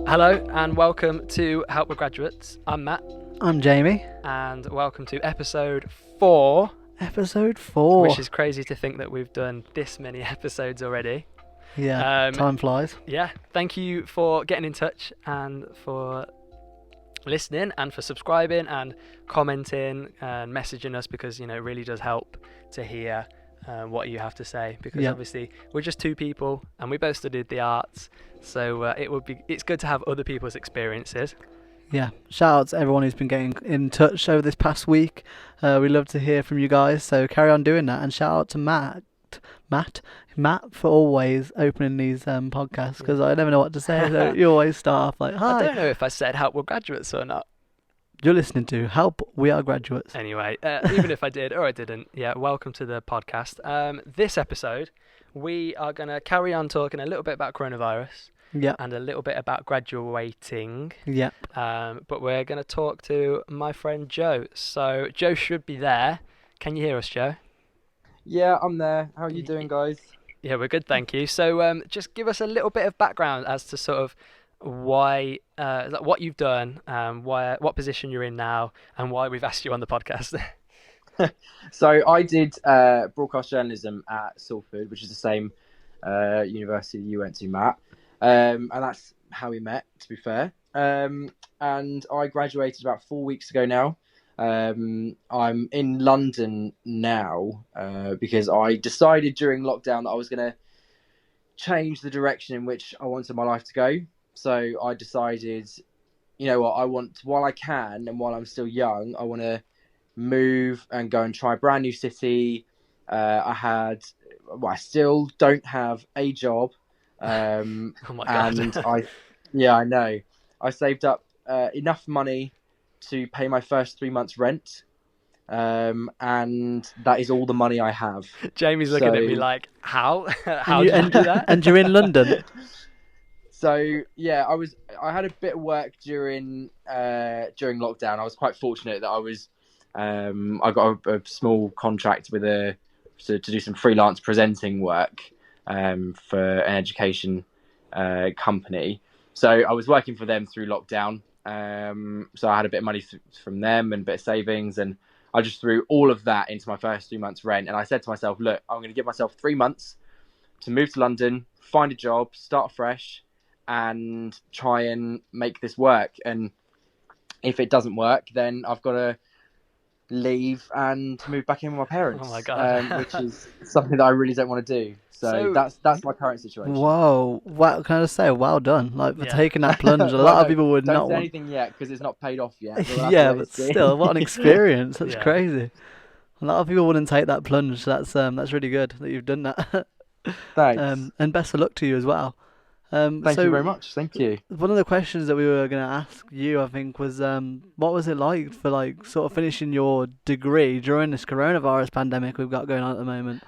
Hello and welcome to Help with Graduates. I'm Matt I'm Jamie. and welcome to episode 4, Episode 4. which is crazy to think that we've done this many episodes already. Yeah, time flies. Yeah, thank you for getting in touch and for listening and for subscribing and commenting and messaging us, because it really does help to hear what you have to say, because obviously we're just two people and we both studied the arts, so it's good to have other people's experiences. Yeah, shout out to everyone who's been getting in touch over this past week. We love to hear from you guys, so carry on doing that. And shout out to Matt for always opening these podcasts, because I never know what to say. So you always start off like, "Hi." I don't know if I said Help with Graduates or not. You're listening to Help, We Are Graduates. Anyway, even if I did or I didn't, welcome to the podcast. This episode, we are going to carry on talking a little bit about coronavirus. Yeah. And a little bit about graduating. Yep. But we're going to talk to my friend Joe. So Joe should be there. Can you hear us, Joe? Yeah, I'm there. How are you doing, guys? Yeah, we're good, thank you. So just give us a little bit of background as to sort of why, what you've done, what position you're in now, and why we've asked you on the podcast. So I did broadcast journalism at Salford, which is the same university you went to, Matt. And that's how we met, to be fair. And I graduated about 4 weeks ago now. I'm in London now because I decided during lockdown that I was going to change the direction in which I wanted my life to go. So I decided, you know what, while I can and while I'm still young, I want to move and go and try a brand new city. I still don't have a job. Oh my God. And I know. I saved up enough money to pay my first 3 months rent. And that is all the money I have. Jamie's looking at me like, how? How did you do that? And you're in London. So yeah, I had a bit of work during lockdown. I was quite fortunate that I got a small contract with to do some freelance presenting work for an education company. So I was working for them through lockdown. So I had a bit of money from them and a bit of savings, and I just threw all of that into my first 3 months rent. And I said to myself, look, I'm going to give myself 3 months to move to London, find a job, start fresh, and try and make this work. And if it doesn't work, then I've got to leave and move back in with my parents. Oh my God. Which is something that I really don't want to do. So that's my current situation. Whoa! Wow! Can I just say, well done, for taking that plunge. A lot of people would don't not say want anything yet because it's not paid off yet. So yeah, but still, what an experience! That's Yeah. crazy. A lot of people wouldn't take that plunge. So that's really good that you've done that. Thanks. And best of luck to you as well. Thank you very much. Thank you. One of the questions that we were going to ask you, I think, was what was it like for sort of finishing your degree during this coronavirus pandemic we've got going on at the moment?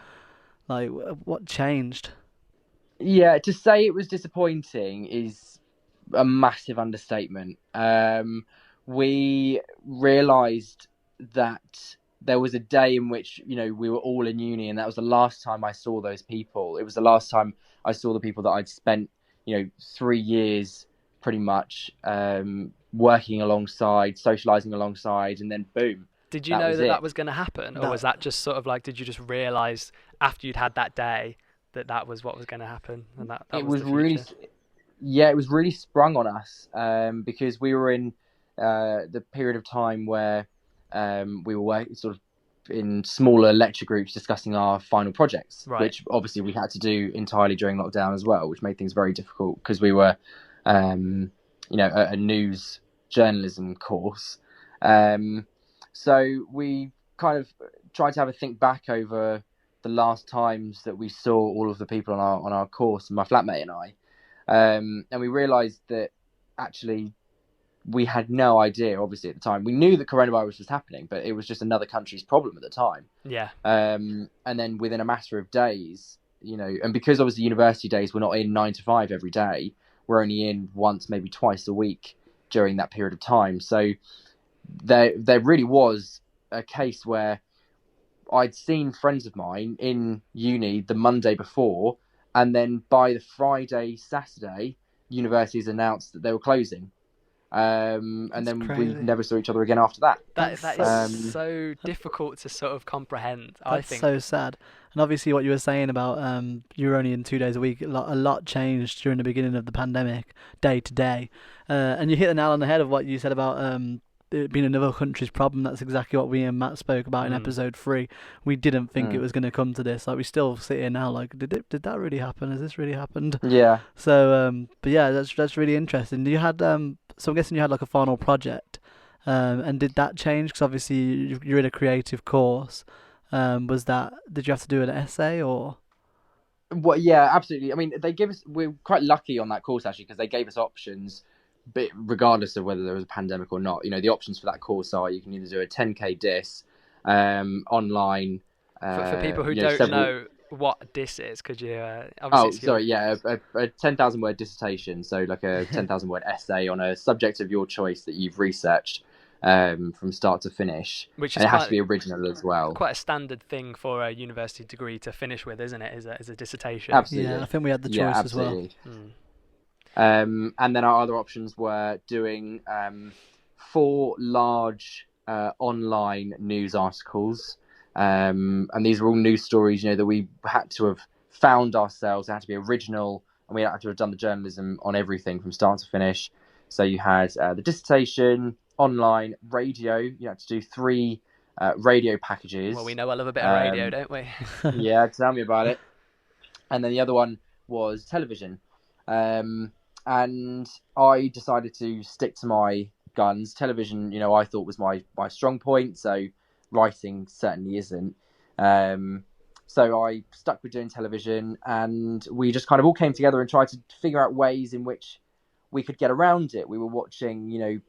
Like, what changed? Yeah, to say it was disappointing is a massive understatement. We realised that there was a day in which, we were all in uni, and that was the last time I saw those people. It was the last time I saw the people that I'd spent, 3 years pretty much working alongside, socialising alongside, and then boom. Did you know that was going to happen? Or was that just sort of like, did you just realise after you'd had that day that was what was going to happen? And that it was really, it was really sprung on us because we were in the period of time where we were working sort of in smaller lecture groups discussing our final projects, which obviously we had to do entirely during lockdown as well, which made things very difficult because we were, a news journalism course. So we kind of tried to have a think back over the last times that we saw all of the people on our course, my flatmate and I, and we realised that actually we had no idea. Obviously, at the time, we knew that coronavirus was happening, but it was just another country's problem at the time. Yeah. And then within a matter of days, and because obviously university days, we're not in 9 to 5 every day. We're only in once, maybe twice a week during that period of time. So there really was a case where I'd seen friends of mine in uni the Monday before, and then by the Friday, Saturday, universities announced that they were closing. And That's then we crazy. never saw each other again after that. That That's is so- so difficult to sort of comprehend. I That's think. so sad. And obviously, what you were saying about you were only in 2 days a week, a lot changed during the beginning of the pandemic, day to day. And you hit the nail on the head of what you said about it being another country's problem. That's exactly what we and Matt spoke about in episode 3. We didn't think it was going to come to this. Like, we still sit here now, like, did that really happen? Has this really happened? Yeah. So, but yeah, that's really interesting. You had so I'm guessing you had like a final project, and did that change? Because obviously you're in a creative course. Did you have to do an essay or? Well, yeah, absolutely. I mean, we're quite lucky on that course actually, because they gave us options, but regardless of whether there was a pandemic or not. The options for that course are you can either do a 10k dis online. For people who don't know what dis is, could you? A 10,000 word dissertation. So like a 10,000 word essay on a subject of your choice that you've researched from start to finish. Which is and it has to be original as well. Quite a standard thing for a university degree to finish with, isn't it? Is a dissertation. Absolutely. Yeah, I think we had the choice as well. And then our other options were doing 4 large online news articles. And these were all news stories, that we had to have found ourselves. They had to be original, and we had to have done the journalism on everything from start to finish. So you had the dissertation, online, radio. You had to do 3 radio packages. Well, we know I love a bit of radio, don't we? Yeah, tell me about it. And then the other one was television. And I decided to stick to my guns. Television, I thought was my strong point. So writing certainly isn't. So I stuck with doing television, and we just kind of all came together and tried to figure out ways in which we could get around it. We were watching,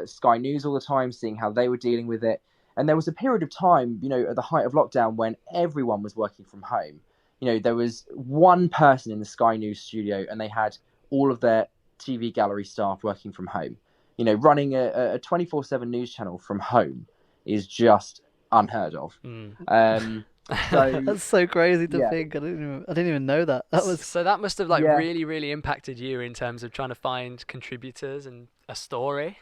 Sky News all the time, seeing how they were dealing with it. And there was a period of time, at the height of lockdown, when everyone was working from home. There was one person in the Sky News studio, and they had all of their TV gallery staff working from home. Running a 24/7 news channel from home is just unheard of. So that's so crazy to think. I didn't even know that. So that must have really, really impacted you in terms of trying to find contributors and a story.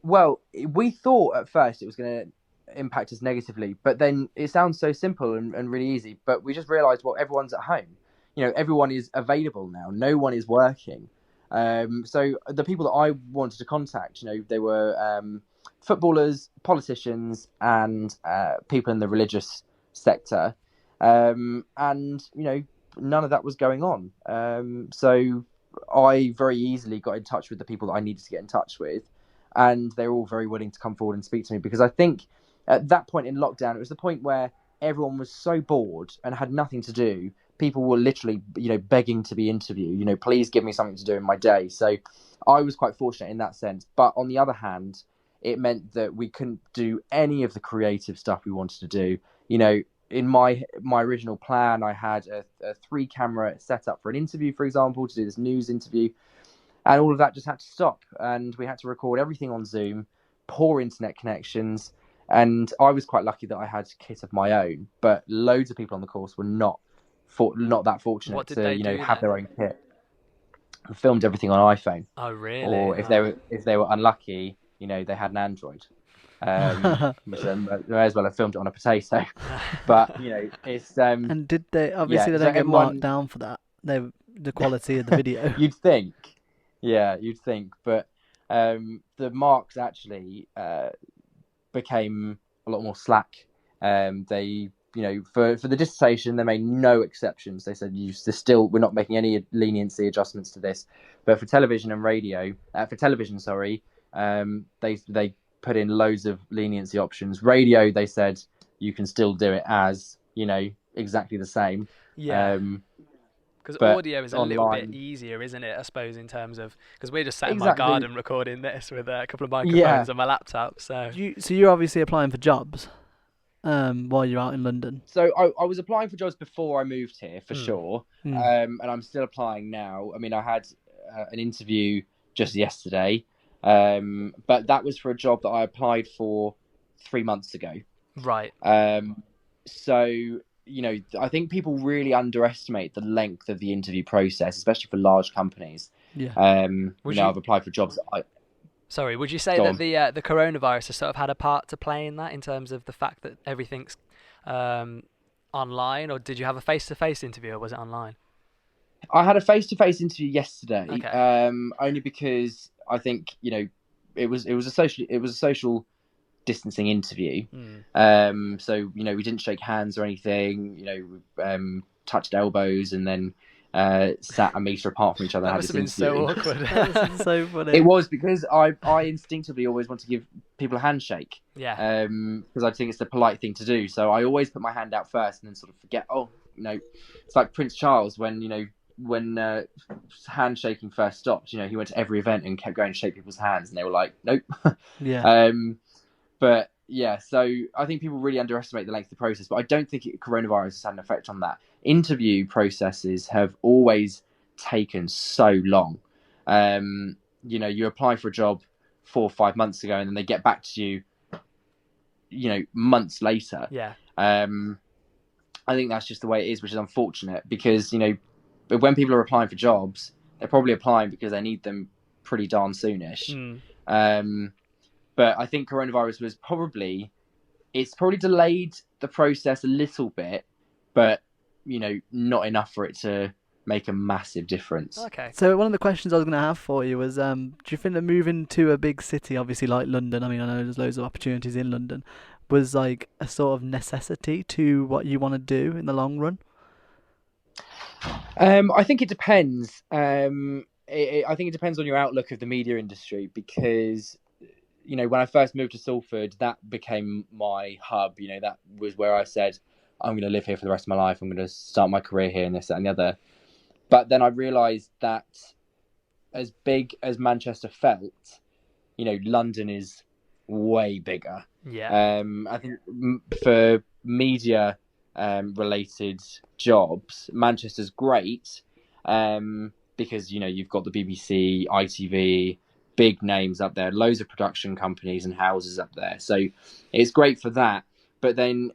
Well, we thought at first it was going to impact us negatively, but then it sounds so simple and really easy. But we just realised, well, everyone's at home. Everyone is available now. No one is working. So the people that I wanted to contact, they were footballers, politicians, and people in the religious sector. And, none of that was going on. So I very easily got in touch with the people that I needed to get in touch with. And they were all very willing to come forward and speak to me, because I think at that point in lockdown, it was the point where everyone was so bored and had nothing to do. People were literally, begging to be interviewed. Please give me something to do in my day. So I was quite fortunate in that sense. But on the other hand, it meant that we couldn't do any of the creative stuff we wanted to do. In my original plan, I had a 3-camera setup for an interview, for example, to do this news interview. And all of that just had to stop. And we had to record everything on Zoom, poor internet connections. And I was quite lucky that I had kit of my own. But loads of people on the course were not that fortunate to have their own kit. I filmed everything on iPhone. Oh, really? Or if they were unlucky, they had an Android. Which they may as well have filmed it on a potato. But it's and did they obviously they don't get marked down for that? The quality of the video. You'd think. But the marks actually became a lot more slack. They, for the dissertation, they made no exceptions. They said, we're not making any leniency adjustments to this. But for television and radio, they put in loads of leniency options. Radio, they said, you can still do it as, exactly the same. Yeah. Because audio is a little bit easier, isn't it? I suppose in terms of, because we're just sat in my garden recording this with a couple of microphones on my laptop. So you're obviously applying for jobs while you're out in London. So I was applying for jobs before I moved here, for sure, and I'm still applying now. I mean, I had an interview just yesterday, but that was for a job that I applied for 3 months ago. Right. So I think people really underestimate the length of the interview process, especially for large companies. Yeah. I've applied for jobs. Sorry, would you say Go that on. the coronavirus has sort of had a part to play in that, in terms of the fact that everything's online, or did you have a face-to-face interview, or was it online? I had a face-to-face interview yesterday, Okay. only because I think it was a social distancing interview. So we didn't shake hands or anything. We touched elbows and then sat a meter apart from each other and That had must this have been so interview. awkward. That's so funny. It was because I instinctively always want to give people a handshake. Yeah. Because I think it's the polite thing to do. So I always put my hand out first and then sort of forget. It's like Prince Charles when handshaking first stopped. He went to every event and kept going to shake people's hands, and they were like, nope. Yeah. But yeah, so I think people really underestimate the length of the process, but I don't think coronavirus has had an effect on that. Interview processes have always taken so long. You apply for a job 4 or 5 months ago, and then they get back to you, months later. Yeah. I think that's just the way it is, which is unfortunate because, when people are applying for jobs, they're probably applying because they need them pretty darn soonish. But I think coronavirus was probably delayed the process a little bit, but not enough for it to make a massive difference. Okay. So one of the questions I was going to have for you was, do you think that moving to a big city, obviously like London, I mean, I know there's loads of opportunities in London, was like a sort of necessity to what you want to do in the long run? I think it depends. I think it depends on your outlook of the media industry because, when I first moved to Salford, that became my hub. That was where I said, I'm going to live here for the rest of my life. I'm going to start my career here and this, that, and the other. But then I realised that as big as Manchester felt, London is way bigger. Yeah. I think for media related jobs, Manchester's great because you've got the BBC, ITV, big names up there, loads of production companies and houses up there, so it's great for that. But then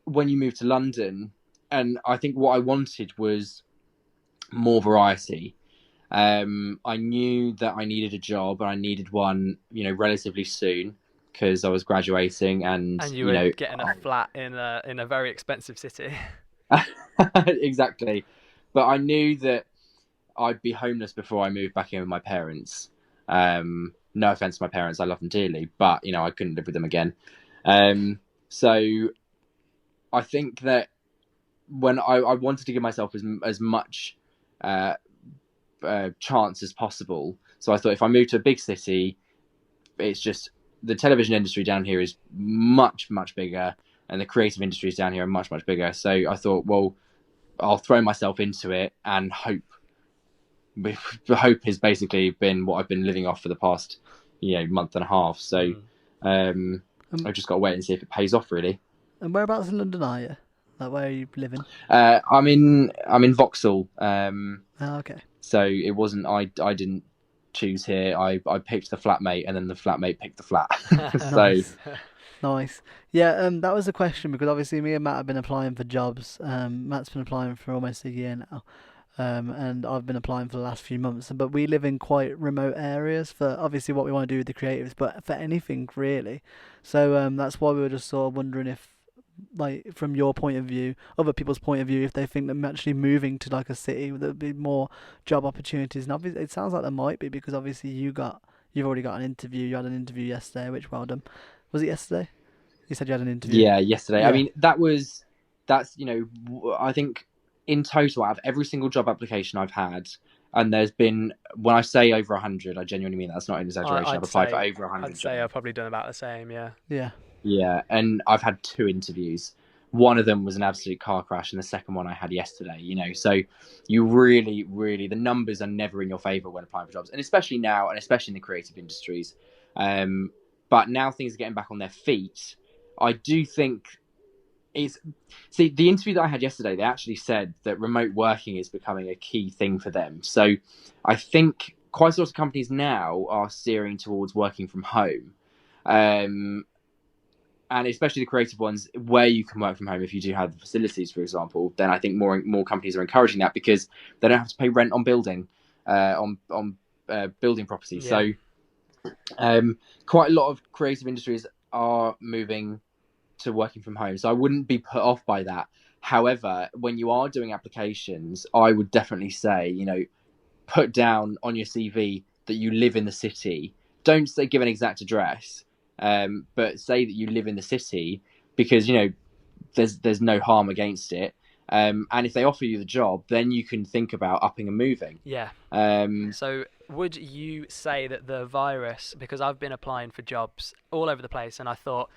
when you move to London, and I think what I wanted was more variety. I knew that I needed a job and I needed one, relatively soon because I was graduating and you were getting a flat in a very expensive city. Exactly. But I knew that I'd be homeless before I moved back in with my parents. No offense to my parents, I love them dearly, but I couldn't live with them again. So I think that when I wanted to give myself as much chance as possible. So I thought if I move to a big city, it's just the television industry down here is much, much bigger, and the creative industries down here are much, much bigger. So I thought, well, I'll throw myself into it and hope. Hope has basically been what I've been living off for the past, month and a half. So I've just got to wait and see if it pays off, really. And whereabouts in London are you? Like, where are you living? I'm in Vauxhall. Okay. So it wasn't. I didn't choose here. I picked the flatmate, and then the flatmate picked the flat. Nice. Nice. Yeah. That was a question because obviously me and Matt have been applying for jobs. Matt's been applying for almost a year now. And I've been applying for the last few months. But we live in quite remote areas for obviously what we want to do with the creatives, but for anything really. So that's why we were just sort of wondering if, like, from your point of view, other people's point of view, if they think that actually moving to like a city there'd be more job opportunities. And obviously it sounds like there might be because obviously you've already got an interview. You had an interview yesterday, which well done. Was it yesterday? You said you had an interview. Yeah, yesterday. Yeah. I mean, that's I think in total out of every single job application I've had, and there's been, when I say over 100, I genuinely mean that's not an exaggeration. I've applied for over 100 I'd say jobs. I've probably done about the same. Yeah. Yeah. Yeah, and I've had 2 interviews. One of them was an absolute car crash, and the second one I had yesterday. So you really, really, the numbers are never in your favour when applying for jobs, and especially now, and especially in the creative industries. But now things are getting back on their feet. I do think the interview that I had yesterday, they actually said that remote working is becoming a key thing for them. So I think quite a lot of companies now are steering towards working from home. and especially the creative ones where you can work from home if you do have the facilities, for example, then I think more companies are encouraging that because they don't have to pay rent on building building properties. Yeah. So quite a lot of creative industries are moving to working from home. So I wouldn't be put off by that. However, when you are doing applications, I would definitely say, put down on your CV that you live in the city. Don't say give an exact address, but say that you live in the city because there's no harm against it. And if they offer you the job, then you can think about upping and moving. Yeah. So would you say that the virus, because I've been applying for jobs all over the place, and I thought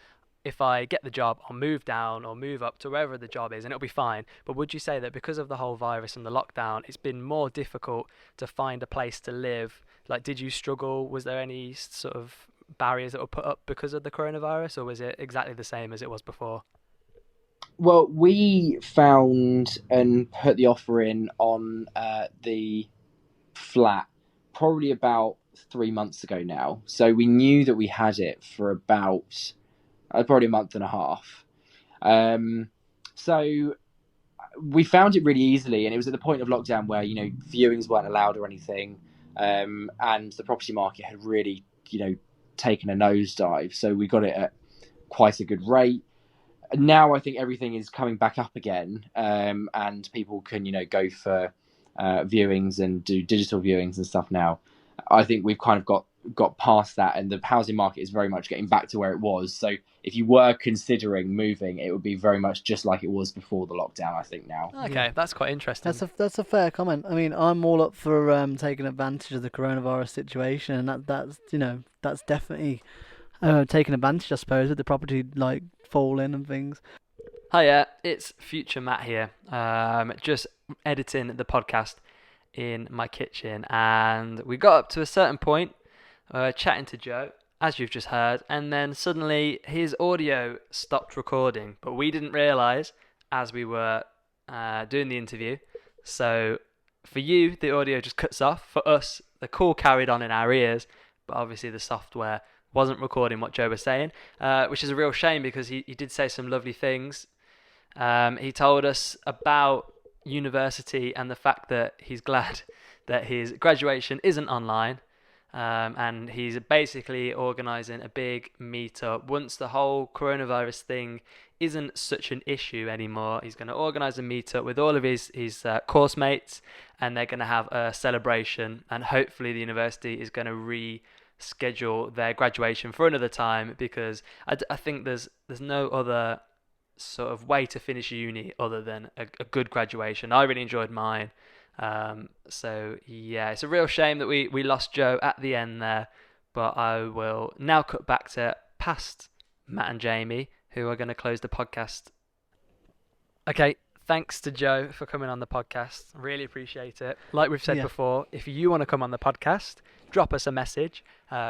if I get the job, I'll move down or move up to wherever the job is and it'll be fine. But would you say that because of the whole virus and the lockdown, it's been more difficult to find a place to live? Like, did you struggle? Was there any sort of barriers that were put up because of the coronavirus, or was it exactly the same as it was before? Well, we found and put the offer in on the flat probably about 3 months ago now. So we knew that we had it for about probably a month and a half. So we found it really easily, and it was at the point of lockdown where viewings weren't allowed or anything, and the property market had really taken a nosedive. So we got it at quite a good rate. Now I think everything is coming back up again, and people can go for viewings and do digital viewings and stuff now. I think we've kind of got past that, and the housing market is very much getting back to where it was. So if you were considering moving, it would be very much just like it was before the lockdown, I think, now. Okay, that's quite interesting. That's a fair comment. I mean, I'm all up for taking advantage of the coronavirus situation, and that's definitely taking advantage, I suppose, with the property falling and things. Hiya, it's future Matt here. Just editing the podcast in my kitchen, and we got up to a certain point, chatting to Joe, as you've just heard, and then suddenly his audio stopped recording, but we didn't realise as we were doing the interview. So for you, the audio just cuts off. For us, the call carried on in our ears, but obviously the software wasn't recording what Joe was saying, which is a real shame because he did say some lovely things. He told us about university and the fact that he's glad that his graduation isn't online, and he's basically organising a big meetup. Once the whole coronavirus thing isn't such an issue anymore, he's going to organise a meetup with all of his course mates, and they're going to have a celebration, and hopefully the university is going to reschedule their graduation for another time, because I think there's no other sort of way to finish uni other than a good graduation. I really enjoyed mine. So yeah, it's a real shame that we lost Joe at the end there, but I will now cut back to past Matt and Jamie, who are going to close the podcast. Okay, thanks to Joe for coming on the podcast. Really appreciate it. Like we've said before, if you want to come on the podcast, drop us a message,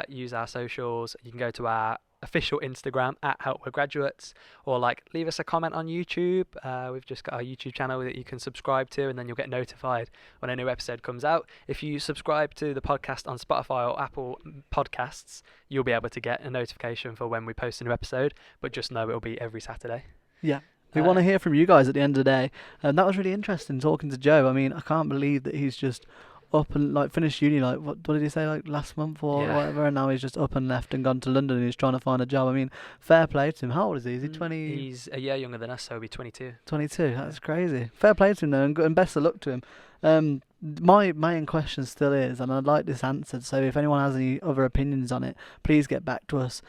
use our socials. You can go to our official Instagram at HelpWithGraduates, or leave us a comment on YouTube. We've just got our YouTube channel that you can subscribe to, and then you'll get notified when a new episode comes out. If you subscribe to the podcast on Spotify or Apple Podcasts, you'll be able to get a notification for when we post a new episode, but just know it'll be every Saturday. Yeah. We want to hear from you guys at the end of the day, and that was really interesting talking to Joe. I mean, I can't believe that he's just up and finished uni what did he say, last month or whatever, and now he's just up and left and gone to London and he's trying to find a job. I mean, fair play to him. How old is he? Is he 20? He's a year younger than us, so he'll be 22. That's crazy. Fair play to him though, and best of luck to him. My main question still is, and I'd like this answered, so if anyone has any other opinions on it, please get back to us.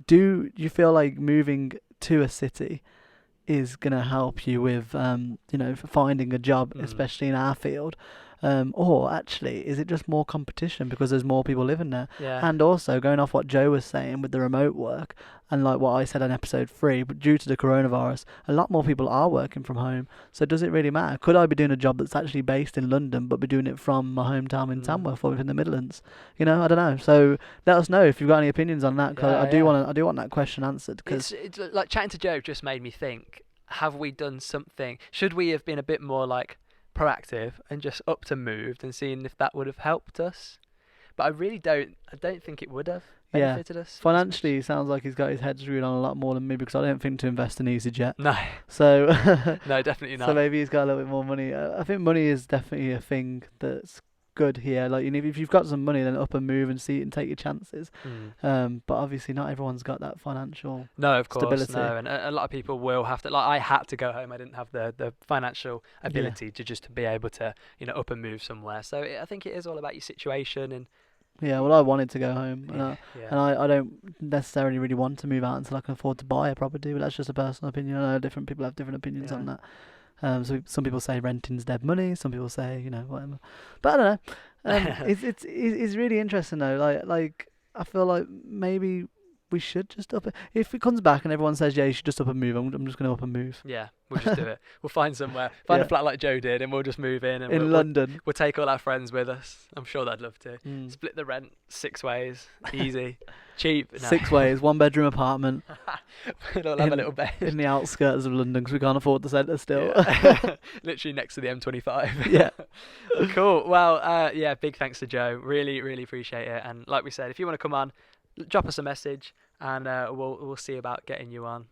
Do you feel like moving to a city is going to help you with finding a job, especially in our field, or actually is it just more competition because there's more people living there? And also, going off what Joe was saying with the remote work, and what I said on episode 3, but due to the coronavirus, a lot more people are working from home. So does it really matter? Could I be doing a job that's actually based in London but be doing it from my hometown in Tamworth or in the Midlands? I don't know. So let us know if you've got any opinions on that, because I do want that question answered. Because it's like chatting to Joe just made me think, have we done something? Should we have been a bit more proactive and just upped and moved and seen if that would have helped us? But I really don't think it would have. Yeah. benefited us Financially, it sounds like he's got his head screwed on a lot more than me because I don't think to invest in EasyJet. No, So no, definitely not. so maybe he's got a little bit more money. I think money is definitely a thing that's good here. Like, if you've got some money, then up and move and see it and take your chances. But obviously, not everyone's got that financial. No, of course, stability. no, and a lot of people will have to. Like, I had to go home. I didn't have the financial ability to just be able to, up and move somewhere. So I think it is all about your situation and. Yeah, well, I wanted to go home, and Yeah. I don't necessarily really want to move out until I can afford to buy a property, but that's just a personal opinion. I know different people have different opinions on that. So some people say renting's dead money, some people say, whatever. But I don't know. It's really interesting though. Like I feel like maybe we should just up it. If it comes back and everyone says, yeah, you should just up and move, I'm just going to up and move. Yeah, we'll just do it. We'll find somewhere, find a flat like Joe did, and we'll just move in. And in London. We'll take all our friends with us. I'm sure they'd love to. Split the rent 6 ways, easy, cheap. No. 6 ways, 1-bedroom apartment. We'll all have a little bed. In the outskirts of London because we can't afford the centre still. Yeah. Literally next to the M25. Yeah. Cool. Well, big thanks to Joe. Really, really appreciate it. And like we said, if you want to come on, drop us a message. And we'll see about getting you on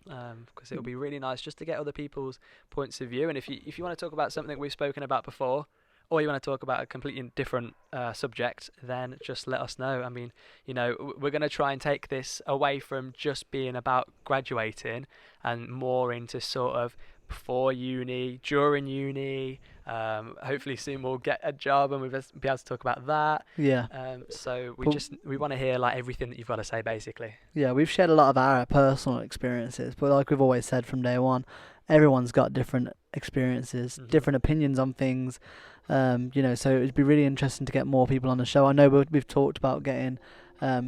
because it'll be really nice just to get other people's points of view. And if you want to talk about something we've spoken about before, or you want to talk about a completely different subject, then just let us know. I mean, we're going to try and take this away from just being about graduating and more into sort of before uni, during uni. Hopefully soon we'll get a job and we'll be able to talk about that. Yeah. So we want to hear like everything that you've got to say, basically. Yeah, we've shared a lot of our personal experiences, but like we've always said from day one, everyone's got different experiences, different opinions on things. So it'd be really interesting to get more people on the show. I know we've talked about getting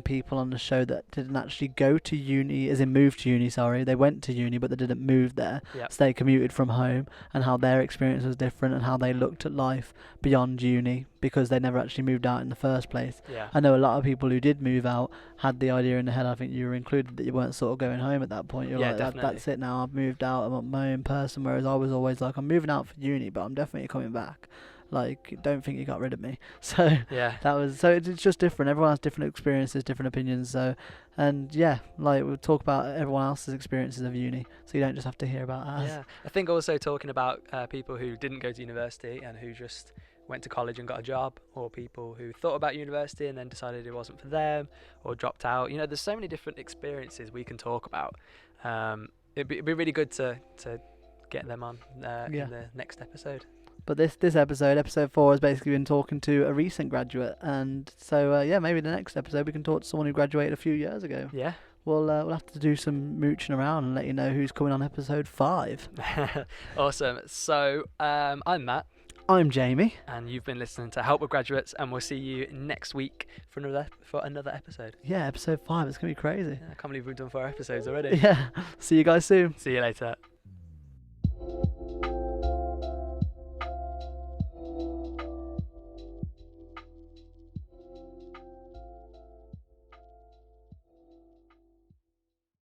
people on the show that didn't actually go to uni, as in move to uni, sorry. They went to uni, but they didn't move there. Yep. So they commuted from home, and how their experience was different and how they looked at life beyond uni because they never actually moved out in the first place. Yeah. I know a lot of people who did move out had the idea in their head, I think you were included, that you weren't sort of going home at that point. You're like, that's it now, I've moved out, I'm my own person, whereas I was always like, I'm moving out for uni, but I'm definitely coming back. Like, don't think you got rid of me. So it's just different. Everyone has different experiences, different opinions. So, and we'll talk about everyone else's experiences of uni, so you don't just have to hear about ours. Yeah, I think also talking about people who didn't go to university and who just went to college and got a job, or people who thought about university and then decided it wasn't for them, or dropped out. There's so many different experiences we can talk about. It'd be really good to get them on in the next episode. But this episode 4, has basically been talking to a recent graduate, and so maybe the next episode we can talk to someone who graduated a few years ago. Yeah. We'll have to do some mooching around and let you know who's coming on episode 5. Awesome. So I'm Matt. I'm Jamie. And you've been listening to Help with Graduates, and we'll see you next week for another episode. Yeah, episode 5. It's going to be crazy. I can't believe we've done 4 episodes already. Yeah. See you guys soon. See you later.